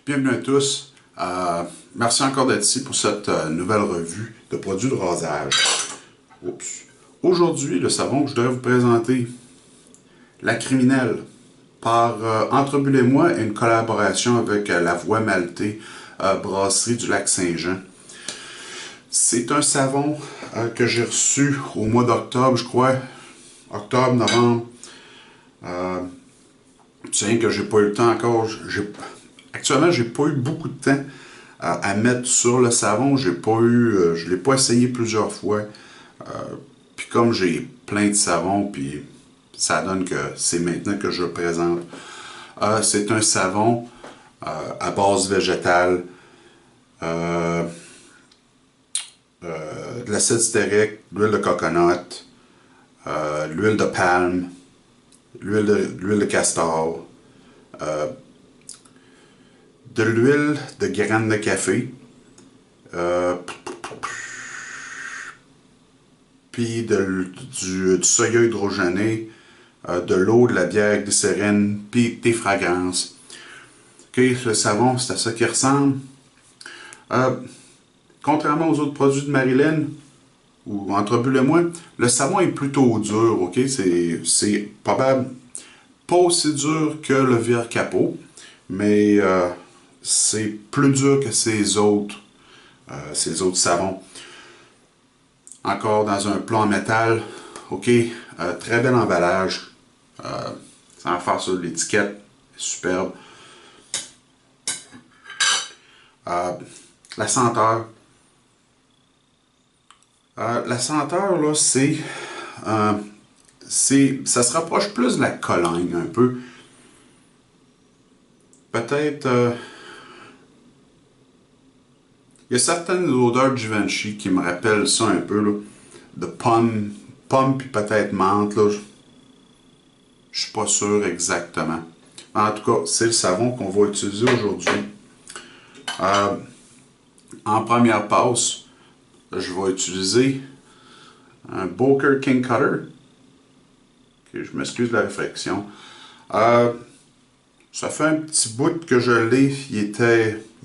Bienvenue à tous. Merci encore d'être ici pour cette nouvelle revue de produits de rasage. Aujourd'hui, le savon que je devrais vous présenter, La Criminelle, par Entrebulle et moi, et une collaboration avec la Voie Maltais, brasserie du Lac-Saint-Jean. C'est un savon que j'ai reçu au mois d'octobre, je crois. Octobre, novembre. C'est que j'ai pas eu le temps encore. Actuellement, j'ai pas eu beaucoup de temps à mettre sur le savon. Je l'ai pas essayé plusieurs fois. Puis comme j'ai plein de savons, puis ça donne que c'est maintenant que je le présente. C'est un savon à base végétale, de l'acide stérique, de l'huile de coconut, l'huile de palme, l'huile de castor, de l'huile de graines de café, puis du soya hydrogéné, de l'eau, de la bière glycérine, puis des fragrances. Okay, le savon, c'est à ça qu'il ressemble. Contrairement aux autres produits de Marilyn, ou Entrebulle et moi, le savon est plutôt dur, ok? C'est probable pas aussi dur que le Vert Capot, mais c'est plus dur que ces autres savons. Encore dans un plat en métal, ok? Très bel emballage, sans faire sur l'étiquette, superbe. La senteur. La senteur, là, ça se rapproche plus de la cologne, un peu. Peut-être... il y a certaines odeurs de Givenchy qui me rappellent ça un peu, là. De pomme puis peut-être menthe, là. Je suis pas sûr exactement. En tout cas, c'est le savon qu'on va utiliser aujourd'hui. En première passe, je vais utiliser un Booker King Cutter. Okay, je m'excuse de la réflexion. Ça fait un petit bout que je l'ai.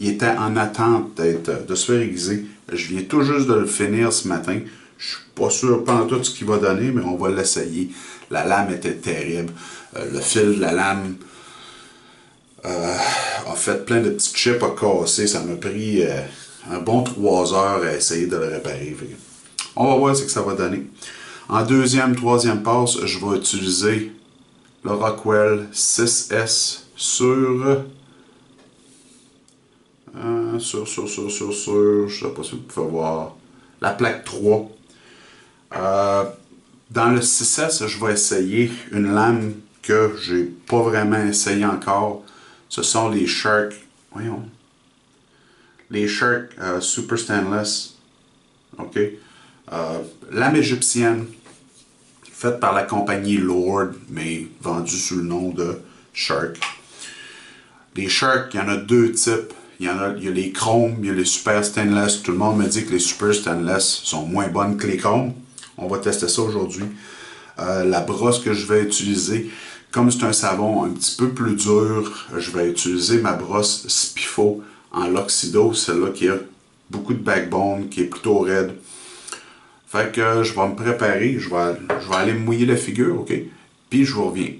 Il était en attente de se faire aiguiser. Je viens tout juste de le finir ce matin. Je suis pas sûr pas en tout ce qu'il va donner, mais on va l'essayer. La lame était terrible. Le fil de la lame a fait plein de petites chips à casser. Ça m'a pris un bon 3 heures à essayer de le réparer. On va voir ce que ça va donner. En deuxième, troisième passe, je vais utiliser le Rockwell 6S sur, je sais pas si vous pouvez voir, la plaque 3. Dans le 6S, je vais essayer une lame que j'ai pas vraiment essayé encore. Ce sont les Shark, Super Stainless. Ok. Lame égyptienne, faite par la compagnie Lord, mais vendue sous le nom de Shark. Les Shark, il y en a deux types. Il y a les chromes, il y a les super stainless. Tout le monde me dit que les super stainless sont moins bonnes que les chromes. On va tester ça aujourd'hui. La brosse que je vais utiliser, comme c'est un savon un petit peu plus dur, je vais utiliser ma brosse Spifo en L'Oxido, celle-là qui a beaucoup de backbone, qui est plutôt raide. Fait que je vais me préparer, je vais aller me mouiller la figure, ok? Puis je vous reviens.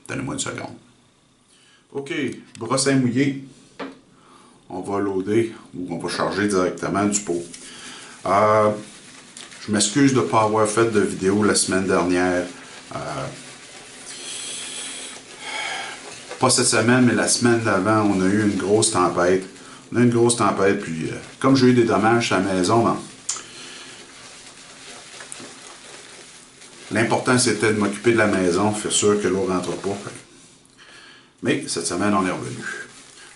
Donnez-moi une seconde. Ok, brosse à mouiller. On va loader ou on va charger directement du pot. Je m'excuse de ne pas avoir fait de vidéo la semaine dernière. Pas cette semaine, mais la semaine d'avant, on a eu une grosse tempête. Puis comme j'ai eu des dommages à la maison, ben, L'important, c'était de m'occuper de la maison, faire sûr que l'eau ne rentre pas. Mais cette semaine, on est revenu.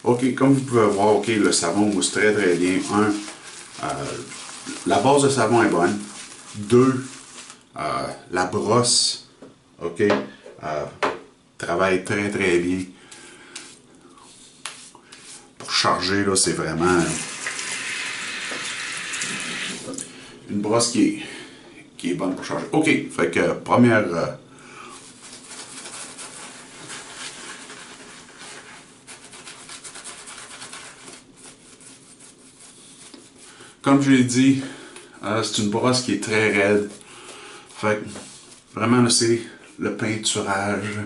OK, comme vous pouvez voir, OK, le savon mousse très très bien. La base de savon est bonne. Deux, la brosse, OK, travaille très très bien. Pour charger, là, c'est vraiment une brosse qui est bonne pour charger. OK, fait que première... comme je l'ai dit, c'est une brosse qui est très raide. Fait que vraiment, c'est le peinturage.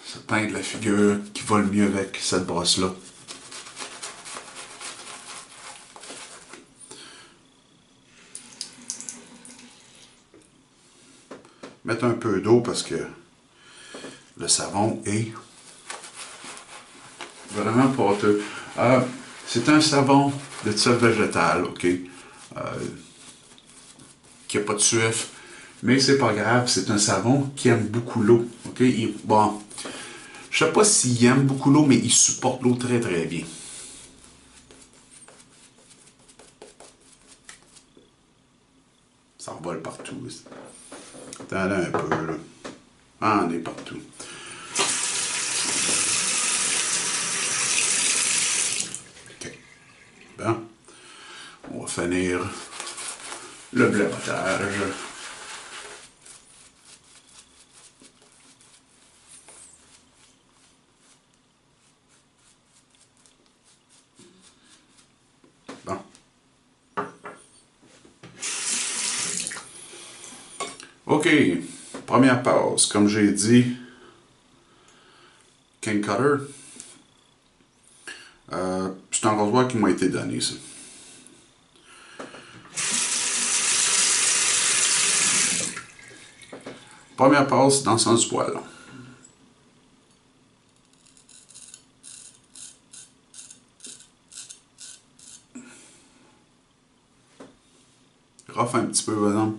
Ça peint de la figure qui va le mieux avec cette brosse-là. Mettre un peu d'eau parce que le savon est vraiment pâteux. C'est un savon de type végétal, OK? Qui n'a pas de suif. Mais c'est pas grave, c'est un savon qui aime beaucoup l'eau. OK? Bon, je sais pas s'il aime beaucoup l'eau, mais il supporte l'eau très très bien. Ça revole partout. Attendez un peu, là. Ah, on est partout. OK. Bon. On va finir le bleutage. Bon. OK. Première passe. Comme j'ai dit, King Cutter. C'est un rasoir qui m'a été donné, ça. Première passe dans le sens du poil. Rough un petit peu, par exemple.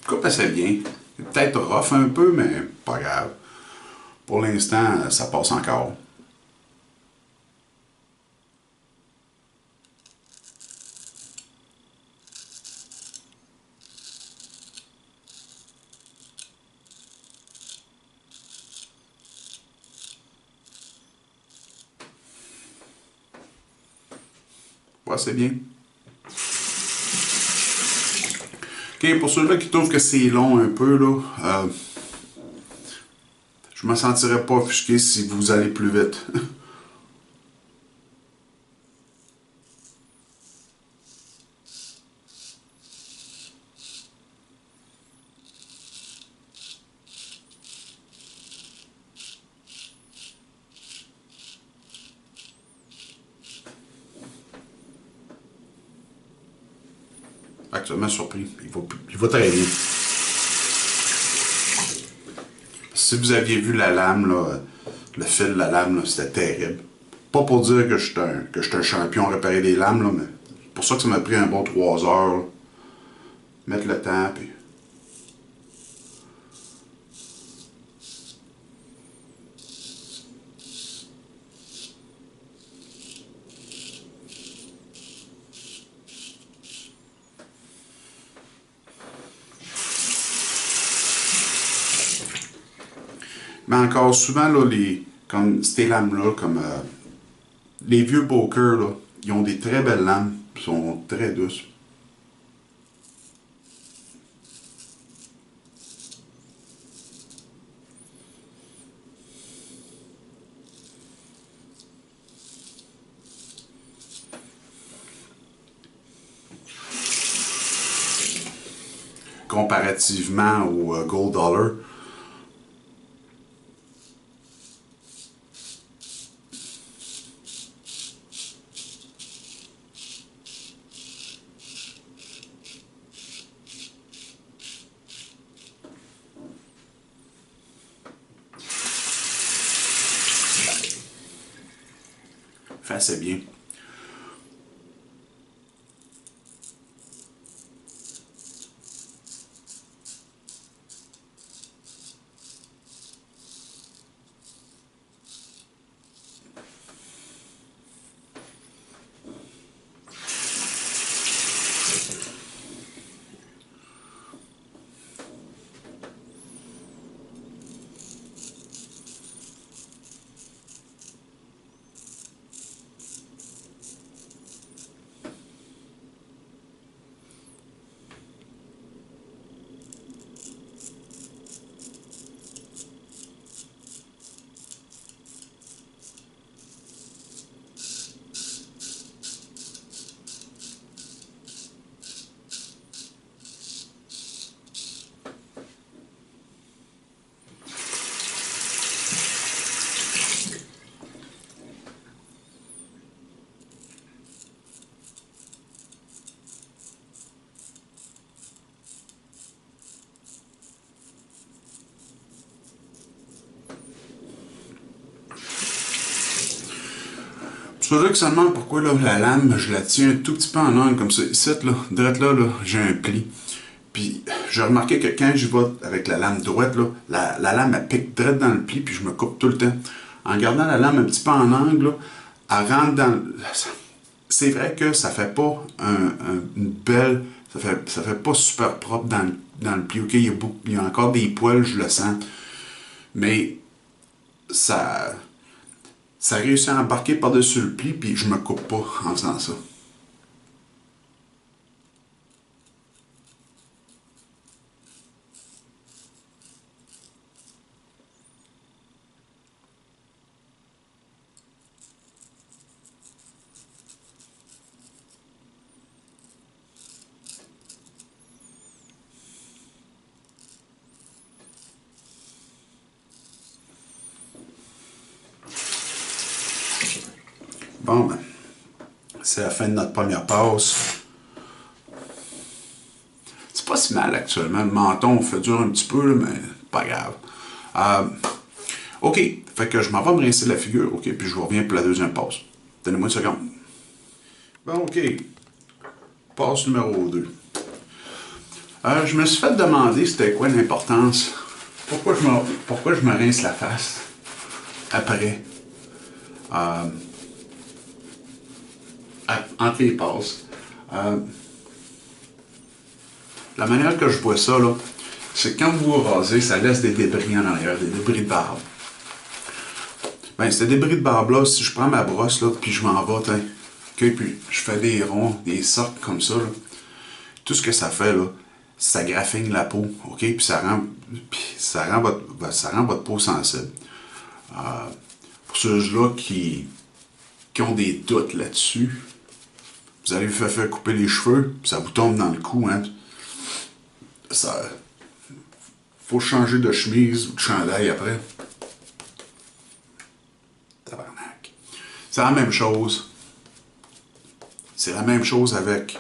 Coupe assez bien. Peut-être rough un peu, mais pas grave. Pour l'instant, ça passe encore. Ouais, c'est bien. OK, pour ceux-là qui trouvent que c'est long un peu, là, je me sentirais pas offusqué si vous allez plus vite. Actuellement surpris. Il va très bien. Si vous aviez vu la lame, là, le fil de la lame, c'était terrible. Pas pour dire que je suis un champion à réparer des lames, là, mais c'est pour ça que ça m'a pris un bon 3 heures. Là. Mettre le temps, puis... Mais encore souvent, là, comme ces lames-là, comme les vieux pokers, là, ils ont des très belles lames, ils sont très douces. Comparativement au Gold Dollar. fait assez bien. Je saurais que ça demande pourquoi là, la lame, je la tiens un tout petit peu en angle comme ça. Ici, là, direct là, j'ai un pli. Puis j'ai remarqué que quand je vais avec la lame droite, là, la lame elle pique direct dans le pli, puis je me coupe tout le temps. En gardant la lame un petit peu en angle, là, elle rentre dans. C'est vrai que ça fait pas une belle. Ça fait pas super propre dans le pli. Ok, il y a encore des poils, je le sens. Mais ça. Ça réussit à embarquer par-dessus le pli, puis je me coupe pas en faisant ça. Bon, ben, c'est la fin de notre première passe. C'est pas si mal actuellement. Le menton fait dur un petit peu, mais pas grave. OK, fait que je m'en vais me rincer la figure, OK, puis je vous reviens pour la deuxième passe. Donnez-moi une seconde. Bon, OK. Passe numéro 2. Je me suis fait demander c'était quoi l'importance. Pourquoi je me rince la face après, entre les passes. La manière que je vois ça, là, c'est que quand vous vous rasez, ça laisse des débris en arrière, des débris de barbe. Ben, ces débris de barbe-là, si je prends ma brosse, là, puis je m'en vais, okay, puis je fais des ronds, des cercles comme ça, là, tout ce que ça fait, là, ça graffine la peau, OK? Puis ça rend votre peau sensible. Pour ceux-là qui ont des doutes là-dessus, vous allez vous faire couper les cheveux, puis ça vous tombe dans le cou, hein? Ça, faut changer de chemise ou de chandail après. Tabarnak. C'est la même chose. C'est la même chose avec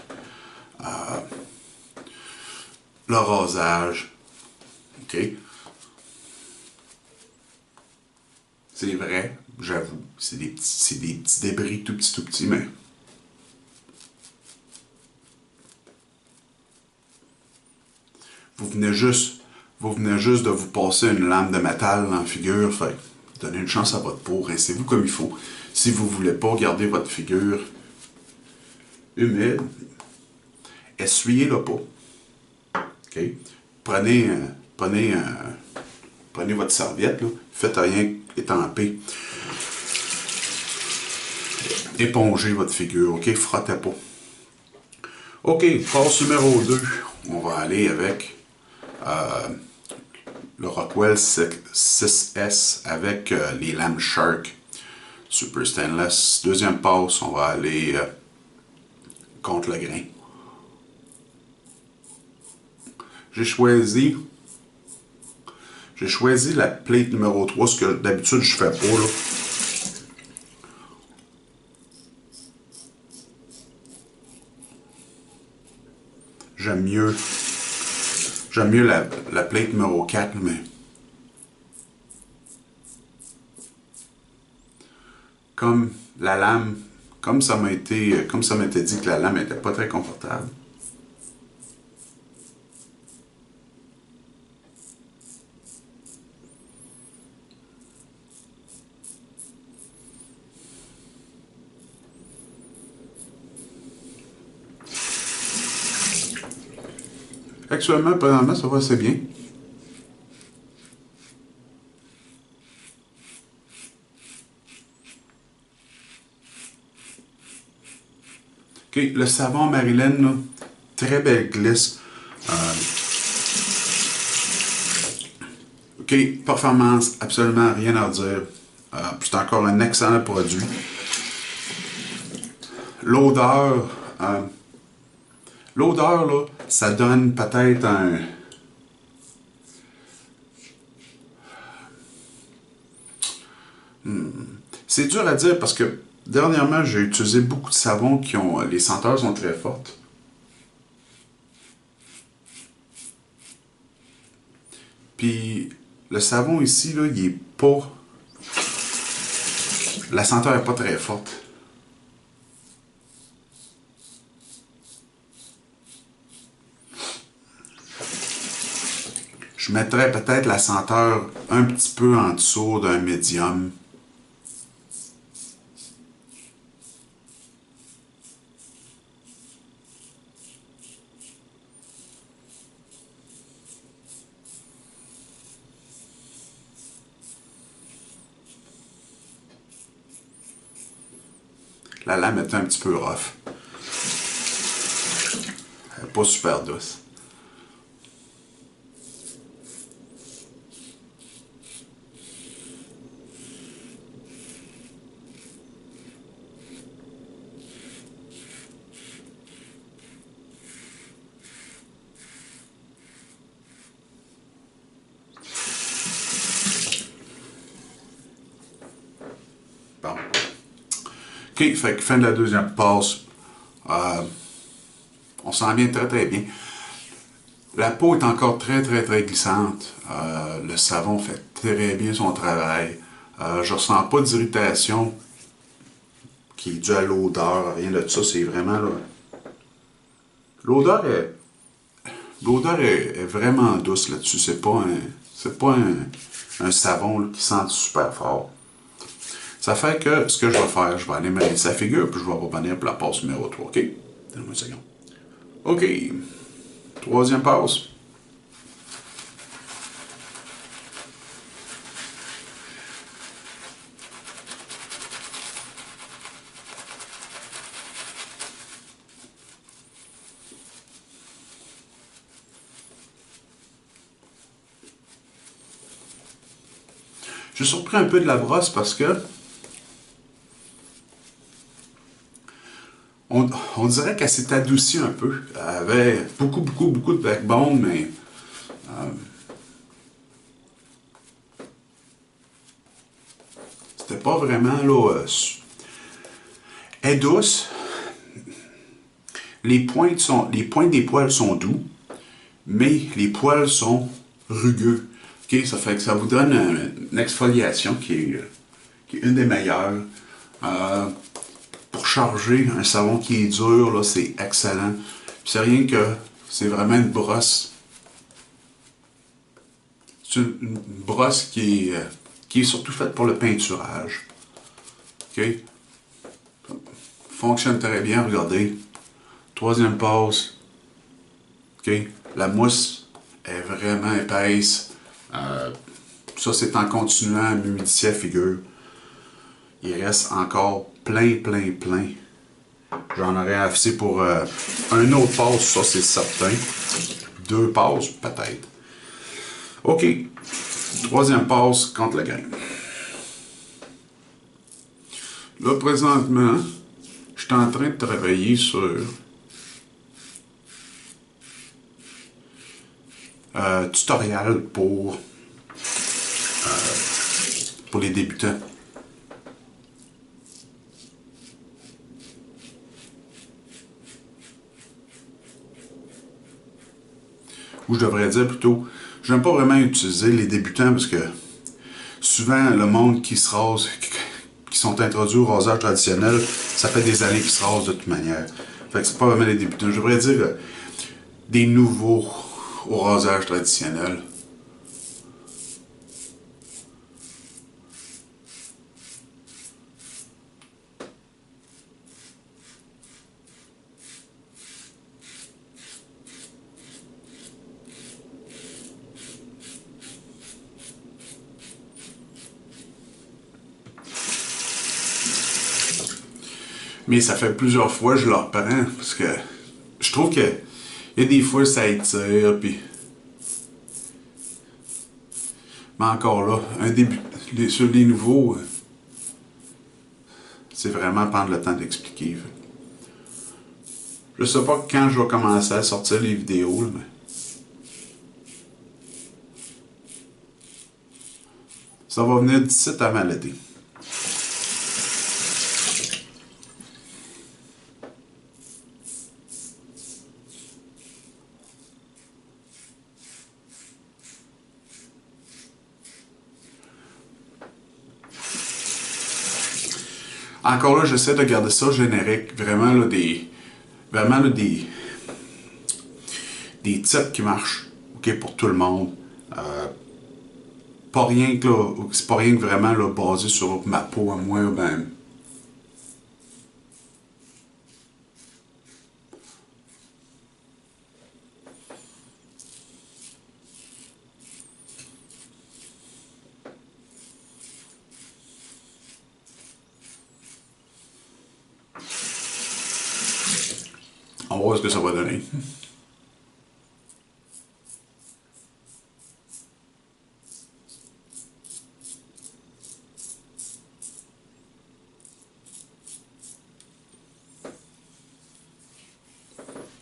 le rasage. OK? C'est vrai, j'avoue. C'est des petits débris tout petits, mais vous venez juste, vous venez juste de vous passer une lame de métal dans la figure, fait donnez une chance à votre peau, rincez-vous comme il faut. Si vous voulez pas garder votre figure humide, essuyez-la pas. OK? Prenez, prenez, prenez votre serviette, là, faites rien étamper. Épongez votre figure, OK? Frottez pas. OK, passe numéro 2. On va aller avec le Rockwell 6S avec les lames Shark Super Stainless. Deuxième passe, on va aller contre le grain. J'ai choisi la plate numéro 3, ce que d'habitude je fais pas là. J'aime mieux la plate numéro 4, mais comme la lame, comme ça m'était dit que la lame n'était pas très confortable. Actuellement, présentement, ça va assez bien. OK, le savon Marilyn, là, très belle glisse. OK, performance, absolument rien à dire. C'est encore un excellent produit. L'odeur, là, ça donne peut-être un... C'est dur à dire parce que dernièrement, j'ai utilisé beaucoup de savons qui ont... Les senteurs sont très fortes. Puis le savon ici, là, il est pas... La senteur est pas très forte. Je mettrais peut-être la senteur un petit peu en dessous d'un médium. La lame est un petit peu rough. Elle n'est pas super douce. Bon. OK, fait que fin de la deuxième passe. On s'en vient très très bien. La peau est encore très très très glissante. Le savon fait très bien son travail. Je ressens pas d'irritation qui est due à l'odeur, rien de ça. C'est vraiment là. L'odeur est, l'odeur est vraiment douce là-dessus. C'est pas un savon là, qui sent super fort. Ça fait que ce que je vais faire, je vais aller me rincer sa figure, puis je vais revenir pour la passe numéro 3. OK? Donne-moi une seconde. OK. Troisième passe. Je suis surpris un peu de la brosse parce que on dirait qu'elle s'est adoucie un peu. Elle avait beaucoup de backbone, mais c'était pas vraiment là. Elle est douce. Les pointes des poils sont doux, mais les poils sont rugueux. Okay, ça fait que ça vous donne une exfoliation qui est une des meilleures. Pour charger un savon qui est dur, là, c'est excellent. C'est rien que c'est vraiment une brosse. C'est une brosse qui est surtout faite pour le peinturage. OK? Fonctionne très bien, regardez. Troisième passe. OK? La mousse est vraiment épaisse. Ça, c'est en continuant à m'humidifier la figure. Il reste encore plein. J'en aurais assez pour un autre passe, ça c'est certain. Deux passes, peut-être. OK. Troisième passe contre le grain. Là, présentement, je suis en train de travailler sur tutoriel pour les débutants. Ou je devrais dire plutôt, je n'aime pas vraiment utiliser les débutants parce que souvent le monde qui se rase, qui qui sont introduits au rasage traditionnel, ça fait des années qu'ils se rasent de toute manière. Fait que c'est pas vraiment les débutants. Je devrais dire des nouveaux au rasage traditionnel. Mais ça fait plusieurs fois que je le reprends parce que je trouve que il y a des fois ça étire puis. Mais encore là, un début sur les nouveaux, c'est vraiment prendre le temps d'expliquer. Je sais pas quand je vais commencer à sortir les vidéos, là, mais. Ça va venir d'ici avant l'été. Encore là, j'essaie de garder ça générique. Vraiment, là, des titres qui marchent. OK, pour tout le monde. Pas rien que là, c'est pas rien que vraiment là, basé sur ma peau à moi, ben. On va voir ce que ça va donner.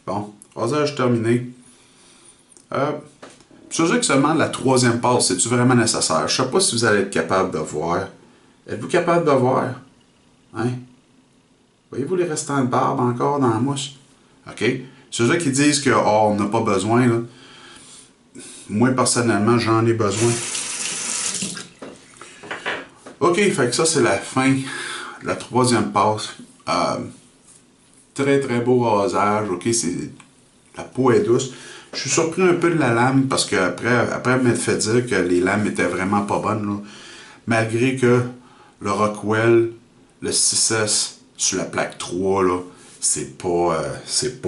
Bon, rasage terminé. Je sais que seulement la troisième passe, c'est-tu vraiment nécessaire? Je sais pas si vous allez être capable de voir. Êtes-vous capable de voir? Hein? Voyez-vous les restants de barbe encore dans la mousse? OK? Ceux-là qui disent que on n'a pas besoin, là. Moi, personnellement, j'en ai besoin. OK, fait que ça, c'est la fin de la troisième passe. Très, très beau rasage. OK, la peau est douce. Je suis surpris un peu de la lame parce qu'après elle m'a fait dire que les lames étaient vraiment pas bonnes, là. Malgré que le Rockwell, le 6S sur la plaque 3, là, c'est pas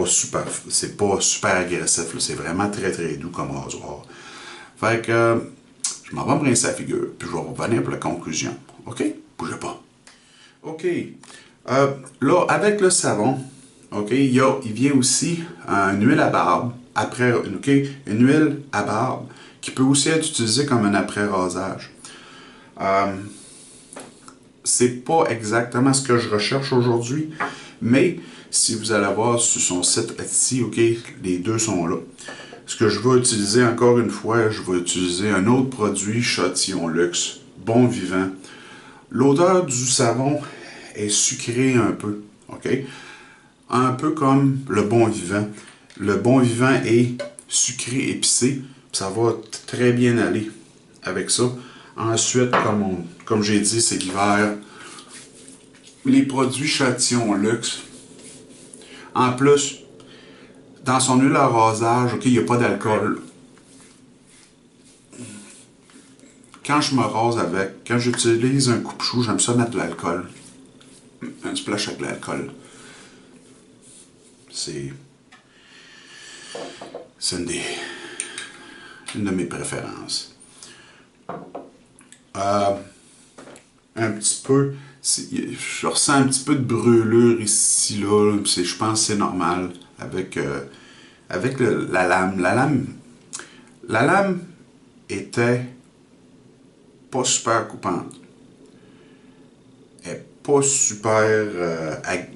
super agressif. C'est vraiment très très doux comme rasoir. Fait que je m'en vais me rincer la figure, puis je vais revenir pour la conclusion. OK? Bougez pas. OK. Là, avec le savon, OK, il vient aussi une huile à barbe, OK, une huile à barbe qui peut aussi être utilisée comme un après-rasage. C'est pas exactement ce que je recherche aujourd'hui, mais si vous allez voir sur son site Etsy, OK, les deux sont là. Ce que je vais utiliser, encore une fois, je vais utiliser un autre produit, Châtillon Luxe, Bon Vivant. L'odeur du savon est sucrée un peu, OK? Un peu comme le Bon Vivant. Le Bon Vivant est sucré, épicé, ça va très bien aller avec ça. Ensuite, comme j'ai dit, c'est l'hiver. Les produits Châtillon Luxe. En plus, dans son huile à rasage, OK, il n'y a pas d'alcool. Quand je me rase avec, quand j'utilise un coupe-chou, j'aime ça mettre de l'alcool. Un splash avec de l'alcool. C'est une de mes préférences. Un petit peu, je ressens un petit peu de brûlure ici, là. Je pense que c'est normal avec la lame. La lame était pas super coupante. Elle est pas super... elle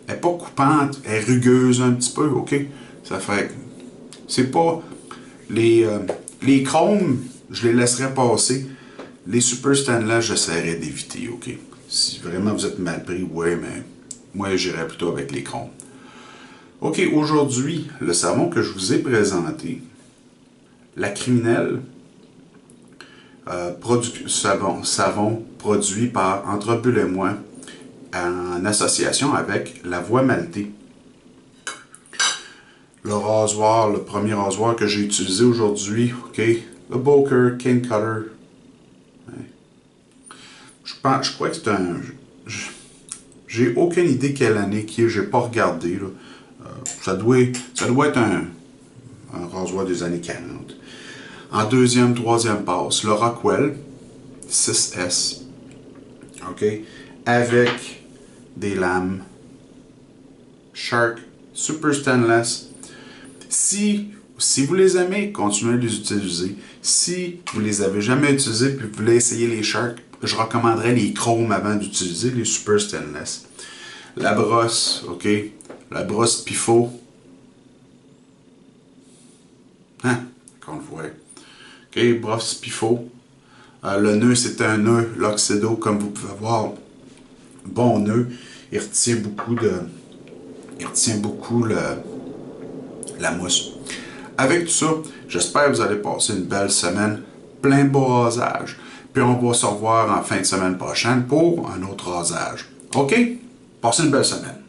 est pas coupante, elle est rugueuse un petit peu, OK? Ça fait... C'est pas... Les chromes, je les laisserai passer. Les super stainless, j'essaierai d'éviter, OK? Si vraiment vous êtes mal pris, ouais, mais moi, j'irai plutôt avec les chromes. OK, aujourd'hui, le savon que je vous ai présenté, la criminelle, savon produit par Entre Bulles et moi en association avec La Voie Maltée. Le rasoir, le premier rasoir que j'ai utilisé aujourd'hui, ok, le Boker Cane Cutter. Ouais. Je crois que c'est un... J'ai aucune idée quelle année qui est, j'ai pas regardé. Là. Ça doit être un rasoir des années 40. En deuxième, troisième passe, le Rockwell 6S. OK? Avec des lames Shark Super Stainless. Si vous les aimez, continuez à les utiliser. Si vous les avez jamais utilisés et vous voulez essayer les Shark, je recommanderais les chromes avant d'utiliser les Super Stainless. La brosse, OK? La brosse Pifo. Hein? Qu'on le voit. OK, brosse Pifo. Le nœud, c'est un nœud Loxedo, comme vous pouvez voir. Bon nœud. Il retient beaucoup la mousse. Avec tout ça, j'espère que vous allez passer une belle semaine, plein de beaux rasages. Puis on va se revoir en fin de semaine prochaine pour un autre rasage. OK? Passez une belle semaine.